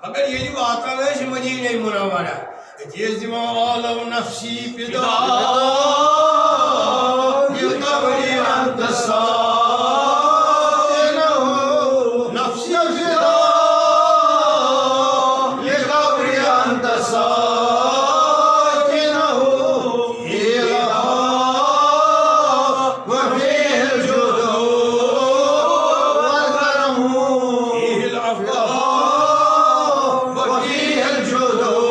اگر یہ واتان ہے مدینہ منورہ تیز دیوالو نفسی پدا یہ قبری انت سائنہ نفسی پدا یہ قبری انت سائنہ یہ لفا وفیہ الجدو والکرم یہ لفا وفیہ الجدو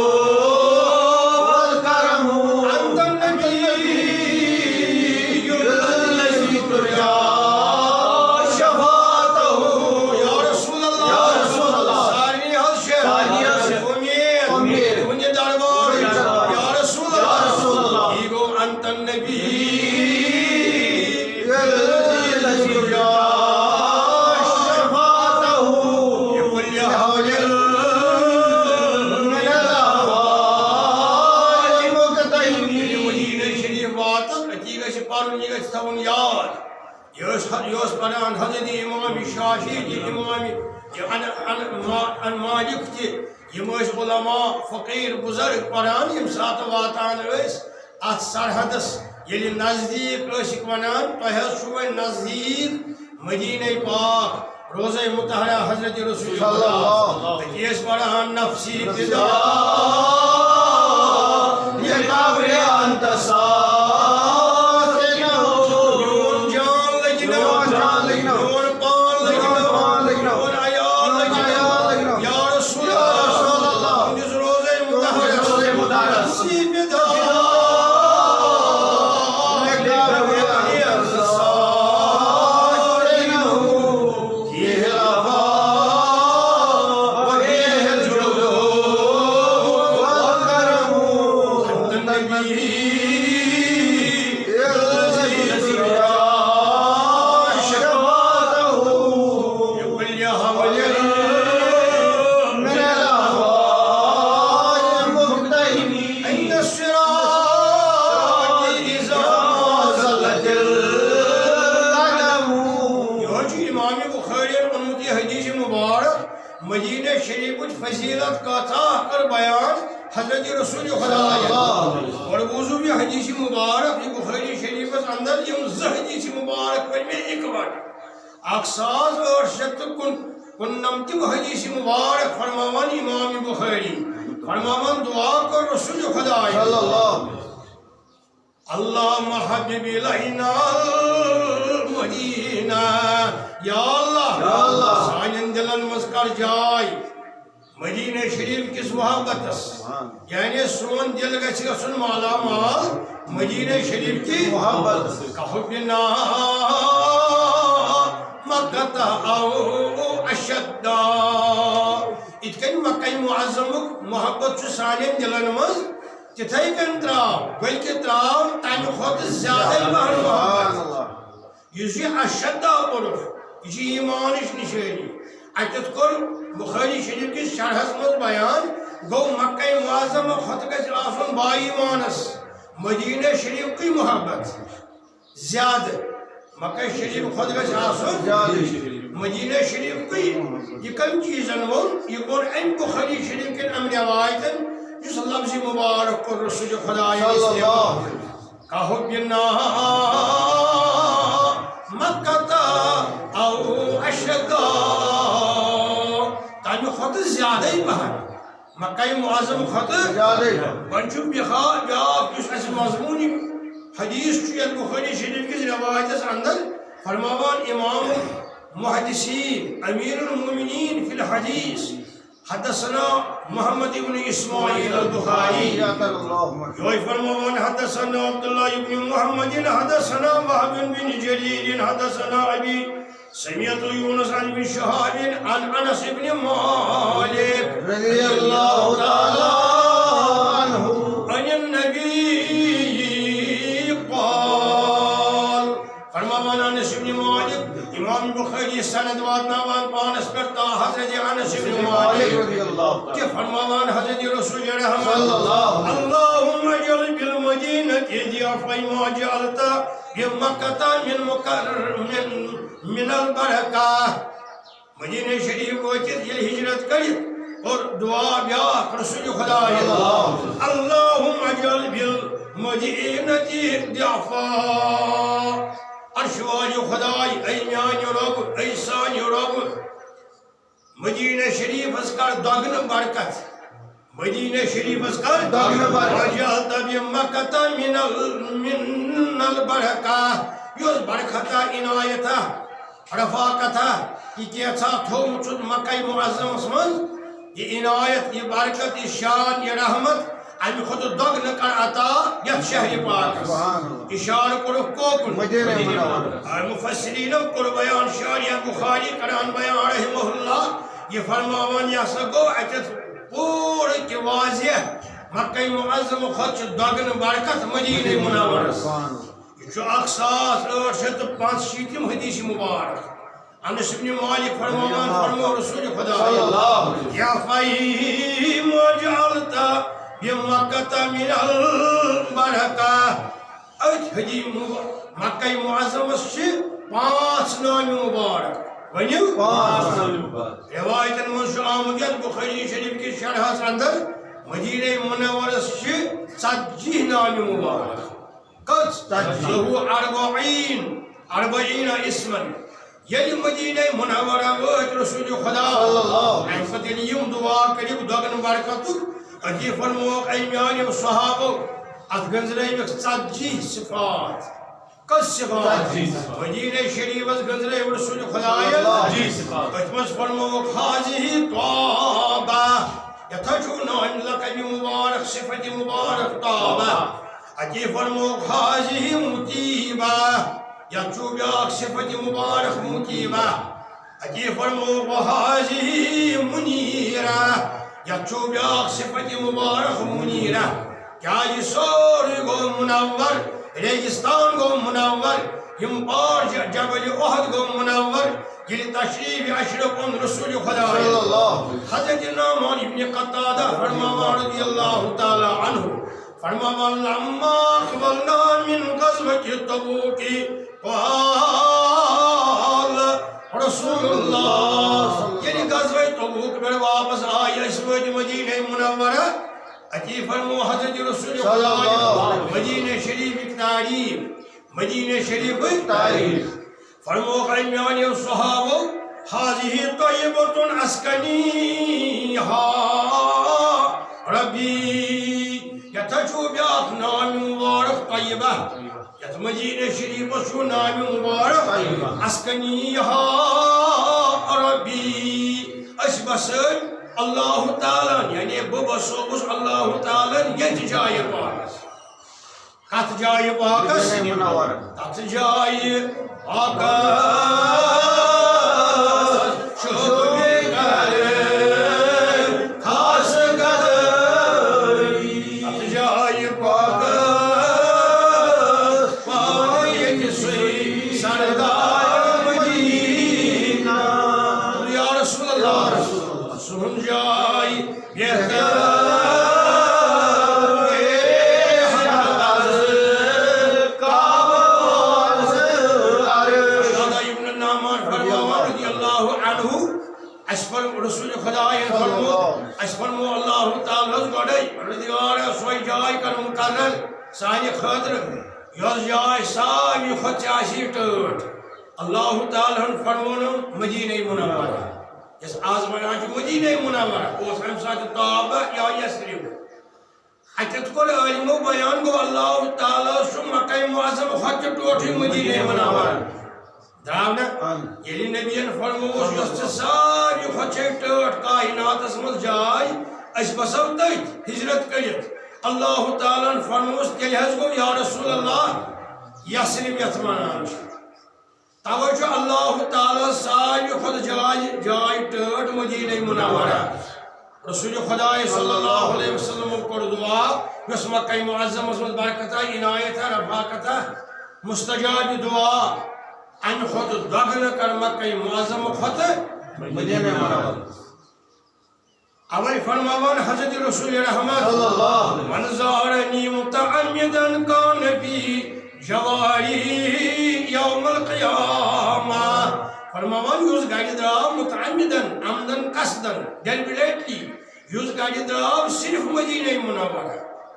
يوس بنان حضرت امام الشافعي امام عن مالك يمش علماء فقير بزرگ بنان يم سات واتان اس ات سرحدس يلي نزدیک اشک ونان تہ شو نزدیک مدینہ پاک روزہ مطہرہ حضرت رسول اللہ يس بنان نفسی فدا یہ قبر انت مدینہ شریف فضیلت کا تھا کر بیان حضرت رسول خدا اور وضو بھی حدیث مبارک یہ بخاری شریف اندر یہ حدیث مبارک پر میں ایک بار اقصاص اور شت کنمتی حدیث مبارک فرماوان امام بخاری فرماوان دعا کر رسول خدا اللہم حبب الینا المدینہ یا اللہ سانین دلن مذکر جائے مدینہ شریف کس محبت یعنی سون دل گچھ گژھن مالا مال مدینہ شریف کی محبت کحبنا مکہ او اشد اتکن مکہ معظمک محبت سانین دلن مز تتھائی کن تراو بلکہ تراو تانو خود زیادہ بہن محبت یہ اشد پڑھ یہ ایمانش نشانی اتت کور بخاری شریف کی شرحس مز بیان گو مکہ معظم خط گژھِ آسُن با ایمانس مدینہ شریف کی محبت زیادہ مکہ شریف خط گژھِ آسُن مدینہ شریف کی یہ کم چیزن وون یہ کور ام بخاری شریف کن ام روایتن جس لفظ مبارک کور رسول خدا استعمال کحبنا مکہ او اشدا تانو خط زیادہ ہی بہن مکہ معظم خط ونچو بیاک جس اس مضمونی حدیث چیت بخاری شریف کی روایت اندر فرماوان امام محدثین امیر المومنین فی الحدیث حدثنا محمد بن اسماعیل البخاری جوئی فرماوان حدثنا عبداللہ بن محمد حدثنا وحب بن جریر حدثنا ابی سمیت یونس عن بن شہاب عن انس بن مالک رضی اللہ تعالی عنہ عن النبی قال فرماوان انس بن مالک امام بخاری سند واتناوان پانس کرتا حضرت انس بن مالک کہ فرماوان حضرت رسول رحمت اللہم جل بالمدینة ضعف ما جعلت بمکہ من البرکہ مدینہ شریف کو یل ہجرت کرت اور دعا بیاک رسول خدا اللہم اجل بالمدینتی ضعفا عرش والی خدای ای میانی رب ای سانی رب مدینہ شریف اس کر دگن برکت مدینہ شریف اس کر دگن برکت وجعلت بمکۃ من البرکہ یوز برکتہ عنایتہ رفاقتہ یہ کیسا تھوم چھت مکہ معظم من یہ عنایت یہ برکت یہ شان یہ رحمت امی خود دگن کر عطا یت شہر پاک اشار کرو کوکن مفسرین کر بیان شاریہ بخاری کران بیان رحمہ اللہ یہ فرماوان یہ سگو اچت پور کی واضح مکہ معظم خود دگن برکت مدینہ منور یہ اقساس 865 حدیث مبارک انس بن مالک فرماوان فرمو رسول خدا یا فہیم وجعلت بمکۃ من البرکہ ات حدیث مکہ معظم سے 5 نام مبارک ونیو روایتن من آمد بخاری شریف کی شرح اندر مدینہ منور سے 40 نام مبارک قد له 40 اسما یل مدینہ منورہ وات رسول خدا ایم فتن یم دعا کریم دگن برکتک اجی فرمو ایمیان صحابہ ات گنزرے 40 صفات کس صفات مدینہ شریف از گنزرے رسول خدا اتمس فرمو حاضی طابہ یتجون ان لقب مبارک صفت مبارک طابہ اجی فرمو حاضی متیبہ یتجو بیاک صفت مبارک متیبہ اجی فرمو حاضی منیرہ یتجو بیاک صفت مبارک منیرہ کیا یہ سوری گو منور ریگستان گو منور یم پار جبل احد گو منور یہ تشریف اشرف رسول خدا حضرت نعمان ابن قتادہ فرماوان رضی اللہ تعالی عنہ فرماوان لما اقبلنا من غزوۃ تبوک قال رسول اللہ یعنی غزوہ تبوک میں واپس آئی اس وقت مدینہ منورہ اتی فرمو حضرت رسول خدا مدینہ شریف کی تعریف مدینہ شریف کی تعریف فرمو قیمیان صحابہ حاضی طیبۃ اسکنیہا ربی یتجو بیاک نام مبارک طیبہ یت مدینہ شریف شو نام مبارک اسکنیہا ربی اس بسن اللہ تعالیٰ یعنی ببسوس اللہ تعالیٰ یت جائے پاکس کت جائے پاکس تت جائے پاکس شبے گر خاص گدری تت جائے پاکس پانی سوئی سردار مدینہ یا رسول اللہ سن جائی بہتر رسول خدای فرمو اس فرمو اللہ تعالیٰ گوڑی پردگار سوئی جائی کر مقرر سانی خطر یوز جائی سانی خود چاسی ٹوٹ اللہ تعالیٰ فرمونا مدینہ منورہ اس آزمان جو مدینہ منورہ اس ہم ساتھ طابہ یا یسرب حتیت کل علمو بیان گو اللہ تعالیٰ سو مکہ معظم خود ٹوٹی مدینہ منورہ دراؤنا یلی نبیان فرموش یست ساری خوچے ٹوٹ کائنات اسمت جائی اس بسو تیت ہجرت کریت اللہ تعالیٰ فرموش تیلی حض گو یا رسول اللہ یسرب یتمنان توجہ اللہ تعالیٰ ساری خود جائی ٹوٹ مدینہ منورہ رسول خدا صلی اللہ علیہ وسلم کو دعا یس مکہ معظم اسمت برکتہ عنایتہ رفاقتہ مستجاب دعا ان خود دگن کر مکہ معظم خود مدینہ منور اولی فرماوان حضرت رسول رحمت من زارنی متعمدا کان فی جواری یوم القیامہ فرماوان یُس گاڑِ درٛاو مُتعمِدن عمدن قصدن ڈیلبریٹلی یُس گاڑِ درٛاو صرف مدینہ منورہ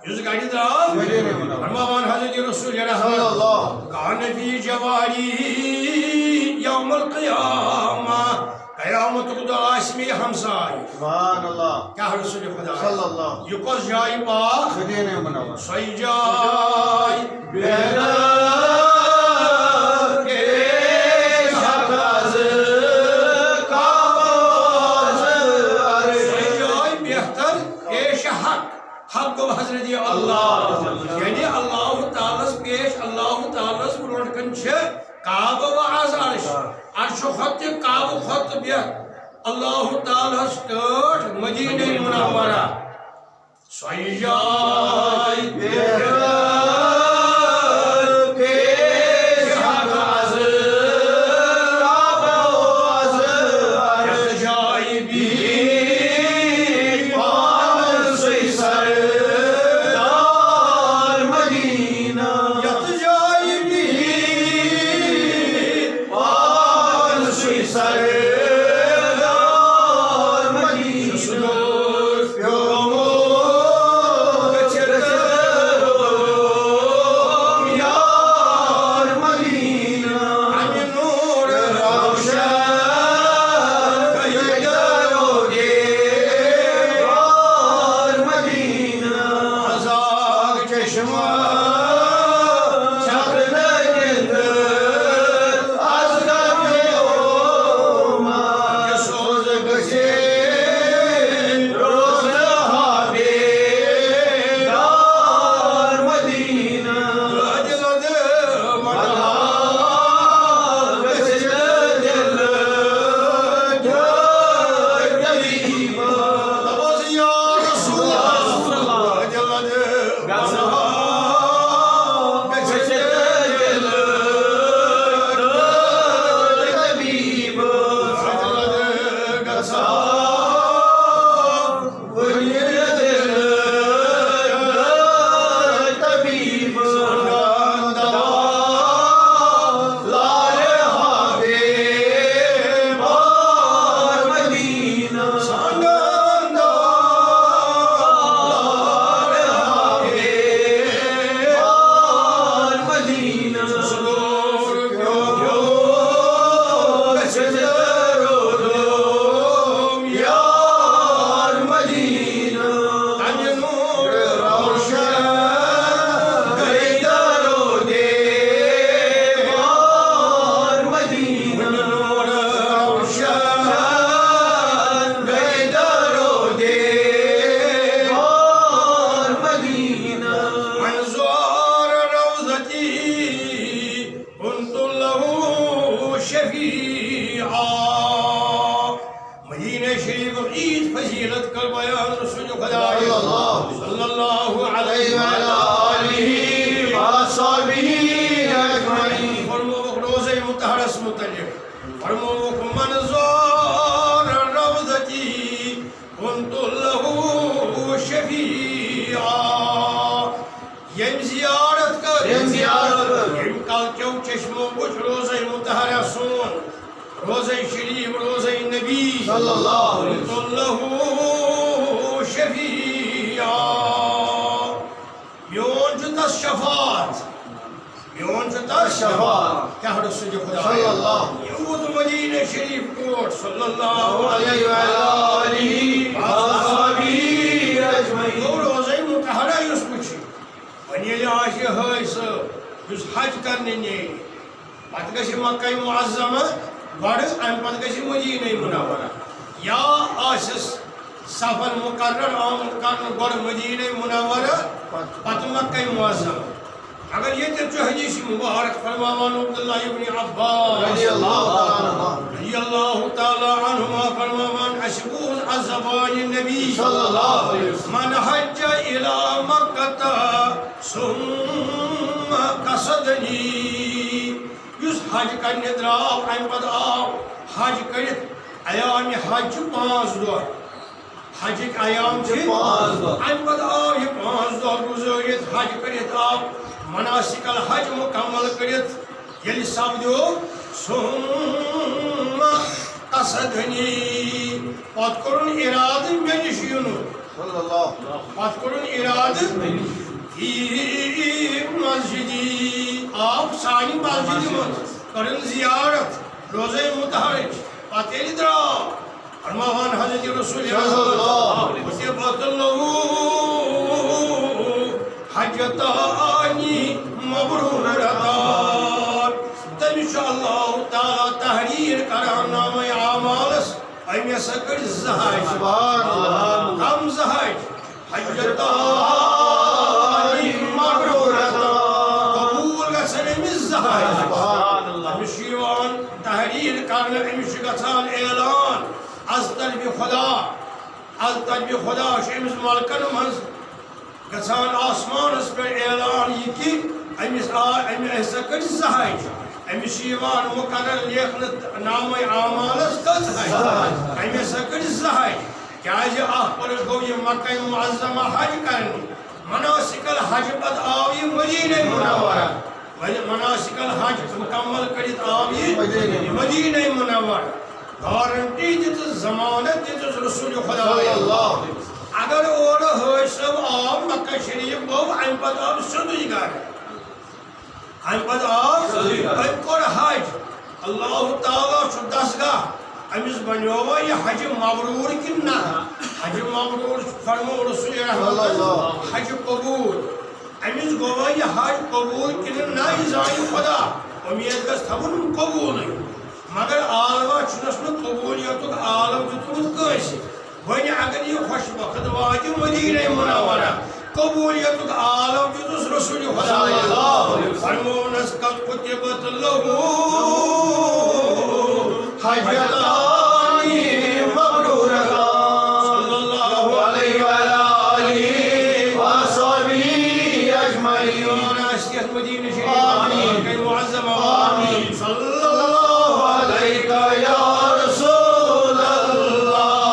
یُس گاڑِ درٛاو فرماوان حضرت رسول رحمت کان فی جواری یوم القیامہ قیامتُک دۄہ آسہِ مےٚ یہِ ہمساے کیٛاہ رسول خدا یہِ کۄس جاے پاک سۄے جاے حق گو حضرت اللہ یعنی اللہ تعالیٰ پیش اللہ تعالیٰ برونٹ کن کعبہ و عرش عرش خط کعبہ خط بیت اللہ تعالیٰ ٹٲٹھ مدینہ منورہ سۄے جاے روزہ شریف روزہ نبی صلی اللہ علیہ وسلم شفیعہ میون چھُ تس شفاعت میون چھُ تس شفاعت کیٛاہ رسول خدا صلی اللہ یوت مدینہ شریف کوٹ صلی اللہ علیہ وآلہ اجمعین گوٚو روزہ مطہرہ یُس وٕچھِ وۄنۍ ییٚلہِ آسہِ ہٲے صٲب یُس حج کرنہِ نیرِ پتہٕ گژھِ مکہ معظمہ گۄڈٕ امہِ پتہٕ گژھِ مدینہ منورہ یا آسٮ۪س سفر مقرر آمُت کرنہٕ گۄڈٕ مدینہ منورہ پتہٕ مکہ معظمہ اگر ییٚتٮ۪تھ چھُ حدیث مبارک فرماوان عبداللہ ابن عباس رضی اللہ تعالیٰ عنہما فرماوان اَسہِ بوٗز از زبانہِ نبی صلی اللہ علیہ وسلم من حج الى مکہ ثم قصدنی یُس حج کرنہِ درٛاو امہِ پتہٕ آو حج کٔرِتھ ایامِ حج چھِ 5 دۄہ حجٕکۍ ایام چھِ 5 دۄہ امہِ پتہٕ آو یہِ 5 دۄہ گُزٲرِتھ حج کٔرِتھ آو مناسک الحج مکمل کرت یل سپدو ثم قصدني پتکرن ارادہ میں نش یونو پتکرن ارادہ فی مسجدی آپ سانی مسجد من کرن زیارت روزہ متحرج پتیل درا فرماوان حضرت رسول اللہ وَتِبَتَ اللَّهُ حَجَّتَانِ مَبْرُورَتَانِ تَمِشَ اللَّهُ تَعَالَى تحریر کران نام اعمالس امی سکر زہاج کم زہاج حَجَّتَانِ مَبْرُورَتَانِ قبول گسن امی زہاج امیش یوان تحریر کرن امیش گسان اعلان از طرف خدا شمس ملکن منز گسان آسمان اس پر اعلان یہ کہ امی احسکر زہاج امی شیوان مقرر لیخنت نام اعمالس کس ہے امی احسکر زہاج کیا جی پر گو یہ مکہ معظمہ حج کرنی مناسک الحج پد آوی مدینہ منورہ مناسک الحج مکمل کرت آوی مدینہ منورہ گارنٹی دیت ضمانت دیت رسول خدا اگر اور حج سب آب مکہ شریف گو ام پت آب سدوی گار ام پت آب ام کور حج اللہ تعالیٰ چھ دسگاہ امس بنیوا یہ حج مبرور کن نہ حج مبرور فرمو رسول رحمت حج قبول امس گوا یہ حج قبول کن نہ زائن خدا امید گس تھون قبول مگر عالمہ چنس قبولیتک عالم دیتمت کٲنٛسہِ وۄنۍ اگر یہ خوش وقت واتہِ مدینہ منورہ قبولیتک عالم دیتس رسول خدا فرمونس قد کتبت له حجتان مبرورتان صلی اللہ علیہ وآلہ وصحبہ اجمعین اسکت مدینہ شریف کی معظمہ آمین صلی اللہ علیہ یا رسول اللہ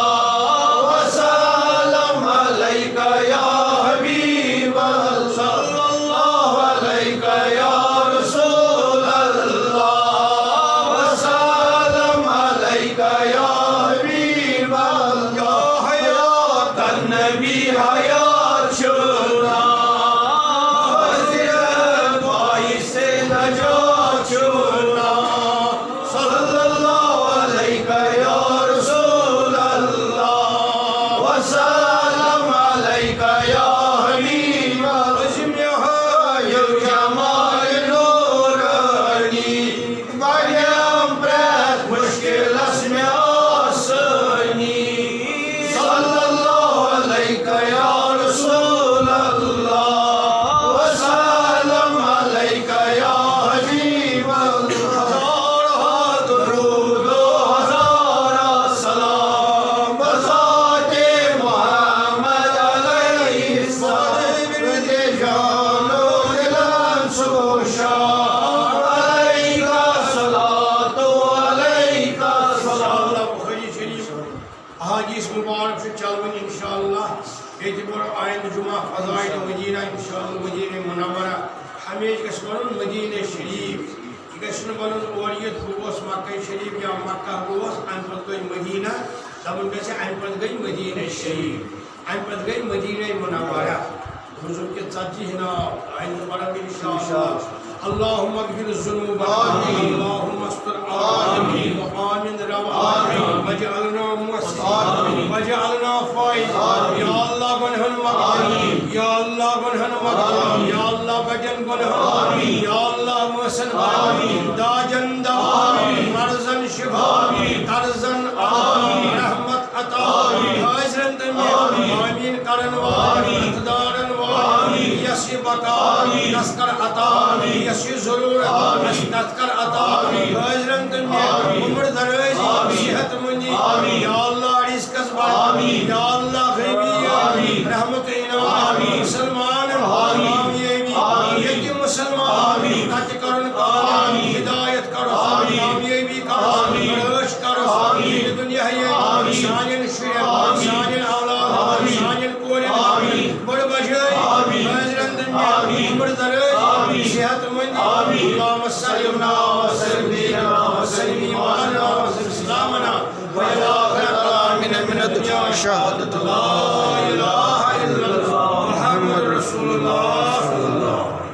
وسلم علیہ یا حبیب اللہ صلی اللہ علیہ یا رسول اللہ وسلم علیہ یا حبیب اللہ یا حیات النبی حیات شنا حضرت بائی سے نجات شنا صلی اللہ علیہ یا رسول اللہ وسلم علیہ یا حبیب اللہ یا جمال نورانی مریم پریت مشکل اسم آسانی صلی اللہ علیہ یا رسول اللہ وسلم علیہ یا حبیب اللہ ہزارہ درود و ہزارہ سلام بذات محمد علیہ السلام برد جان و دلم سوشان علیہ صلاۃ و علیہ سلام بخاری شریف احادیث مبارک سے چلون انشاءاللہ اعتبار آئند جمعہ فضائل مدینہ انشاءاللہ مدینہ منورہ ہمیش گژھِ ونُن مدینہ شریف یہ گژھِ نہٕ ونُن اورِیت گوس مکہ شریف یا مکہ گوس امہِ پتہٕ گٔے مدینہ دپُن گژھِ امہِ پتہٕ گٔے مدینہ شریف امہِ پتہٕ گٔے مدینہ منورہ بزرگ کے ژتجی ناو آئند پرم انشاءاللہ اللہم اغفر ذنوبنا اللہم استر آمین وآمن روانا وجعلنا محسنین وجعلنا فائزین یا اللہ گنہن مغفرت یا اللہ گنہن مغفرت یا اللہ بجن گنہن یا اللہ محسن داجن دا مرزن شفا قرضن رحمت عطا حاضرن دنیا آمین کرن وانی اقتدارن وانی یسی بقا نسکر عطا یسی ضرورت نسکر عطا حاضرن دنیا عمر دراز صحت مندی یا اللہ رزقس بڑھ یا اللہ غیبی رحمت انعام مسلمان کامیابی یتیم مسلمان کت کرن ہدایت کرو کامیابی کرو رش کرو دنیا سانن شرین سانن اولاد سانن کورین بڑ بجائی حاضرن دنیا عمر دراز صحت مندی اللہم صلی اللہ وسلم الہ الا اللہ محمد رسول اللہ